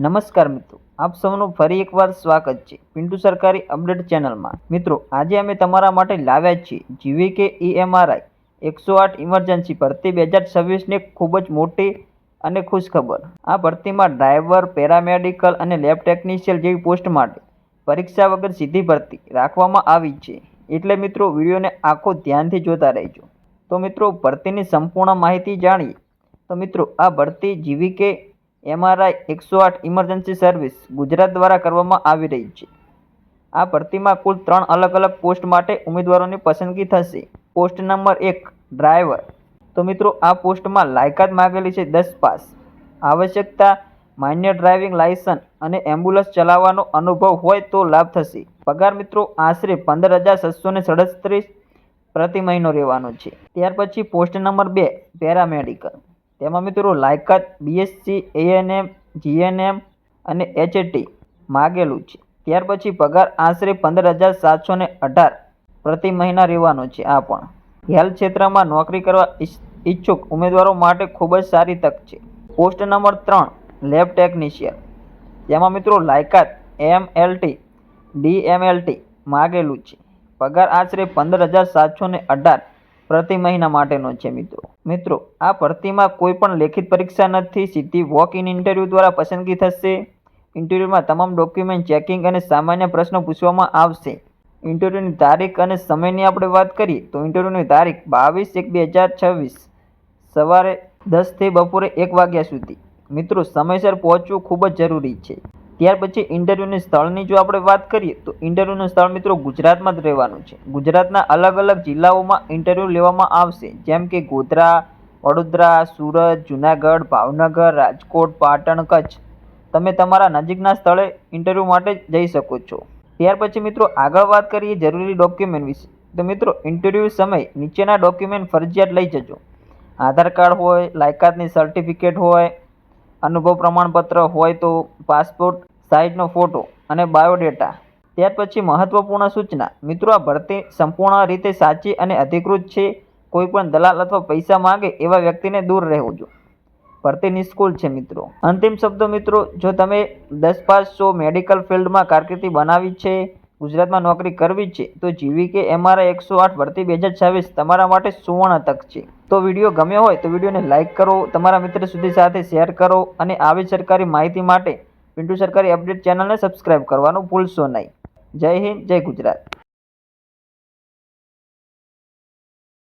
નમસ્કાર મિત્રો, આપ સૌનું ફરી એકવાર સ્વાગત છે પિન્ટુ સરકારી અપડેટ ચેનલમાં। મિત્રો, આજે અમે તમારા માટે લાવ્યા છીએ જીવીકે EMRI 108 ઇમરજન્સી ભરતી 2026 ની ખૂબ જ મોટી અને ખુશ ખબર। આ ભરતીમાં ડ્રાઈવર, પેરામેડિકલ અને લેબ ટેકનિશિયન જેવી પોસ્ટ માટે પરીક્ષા વગર સીધી ભરતી રાખવામાં આવી છે, એટલે મિત્રો વિડીયોને આખો ધ્યાનથી જોતા રહેજો। તો મિત્રો, ભરતીની સંપૂર્ણ માહિતી જાણીએ તો મિત્રો, આ ભરતી GVK MRI 108 emergency service Gujarat દ્વારા કરવામાં આવી રહી છે। આ ભરતીમાં કુલ 3 અલગ અલગ પોસ્ટ માટે ઉમેદવારોની પસંદગી થશે। Post number 1 driver. તો મિત્રો, આ પોસ્ટમાં લાયકાત માંગેલી છે 10 પાસ। આવશ્યકતા માન્ય ડ્રાઇવિંગ લાયસન્સ અને એમ્બ્યુલન્સ ચલાવવાનો અનુભવ હોય તો લાભ થશે। પગાર મિત્રો આશરે 15,637 પ્રતિ મહિનો રહેવાનો છે। ત્યાર પછી પોસ્ટ નંબર 2 પેરામેડિકલ। તેમાં મિત્રો લાયકાત BSc ANM GNM અને HAT માગેલું છે। ત્યાર પછી પગાર આશરે 15,718 પ્રતિ મહિના રહેવાનો છે। આ પણ હેલ્થ ક્ષેત્રમાં નોકરી કરવા ઈચ્છુક ઉમેદવારો માટે ખૂબ જ સારી તક છે। Post number 3 lab technician. તેમાં મિત્રો લાયકાત MLT DMLT માગેલું છે। પગાર આશરે 15,718 પ્રતિ મહિના માટેનો છે। મિત્રો આ ભરતીમાં કોઈ પણ લેખિત પરીક્ષા નથી, સીધી વોક ઇન ઇન્ટરવ્યૂ દ્વારા પસંદગી થશે। ઇન્ટરવ્યૂમાં તમામ ડોક્યુમેન્ટ ચેકિંગ અને સામાન્ય પ્રશ્નો પૂછવામાં આવશે। ઇન્ટરવ્યૂની તારીખ અને સમયની આપણે વાત કરીએ તો ઇન્ટરવ્યૂની તારીખ 22/1/2026 સવારે 10 થી બપોરે 1 વાગ્યા સુધી। મિત્રો સમયસર પહોંચવું ખૂબ જ જરૂરી છે। ત્યાર પછી ઇન્ટરવ્યૂની સ્થળની જો આપણે વાત કરીએ તો ઇન્ટરવ્યૂનું સ્થળ મિત્રો ગુજરાતમાં જ રહેવાનું છે। ગુજરાતના અલગ અલગ જિલ્લાઓમાં ઇન્ટરવ્યૂ લેવામાં આવશે, જેમ કે ગોધરા, વડોદરા, સુરત, જુનાગઢ, ભાવનગર, રાજકોટ, પાટણ, કચ્છ। તમે તમારા નજીકના સ્થળે ઇન્ટરવ્યૂ માટે જઈ શકો છો। ત્યાર પછી મિત્રો આગળ વાત કરીએ જરૂરી ડોક્યુમેન્ટ વિશે તો મિત્રો ઇન્ટરવ્યૂ સમય નીચેના ડોક્યુમેન્ટ ફરજિયાત લઈ જજો। આધાર કાર્ડ હોય, લાયકાતની સર્ટિફિકેટ હોય, અનુભવ પ્રમાણપત્ર હોય તો પાસપોર્ટ સાઇઝનો ફોટો અને બાયોડેટા। ત્યાર પછી મહત્વપૂર્ણ સૂચના મિત્રો, આ ભરતી સંપૂર્ણ રીતે સાચી અને અધિકૃત છે। કોઈ પણ દલાલ અથવા પૈસા માંગે એવા વ્યક્તિને દૂર રહેવું જોઈએ। ભરતી નિષ્કુળ છે મિત્રો। અંતિમ શબ્દો મિત્રો, જો તમે 10 પાસ છો, મેડિકલ ફિલ્ડમાં કારકિર્દી બનાવી છે, ગુજરાતમાં નોકરી કરવી છે તો જીવીકે MRI 108 ભરતી 2026 તમારા માટે સુવર્ણ તક છે। તો વિડીયો ગમ્યો હોય તો વિડીયોને લાઇક કરો, તમારા મિત્ર સુધી સાથે શેર કરો અને આવી સરકારી માહિતી માટે પિન્ટુ સરકારી અપડેટ ચેનલને સબસ્ક્રાઇબ કરવાનું ભૂલશો નહીં। જય હિન્દ, જય ગુજરાત।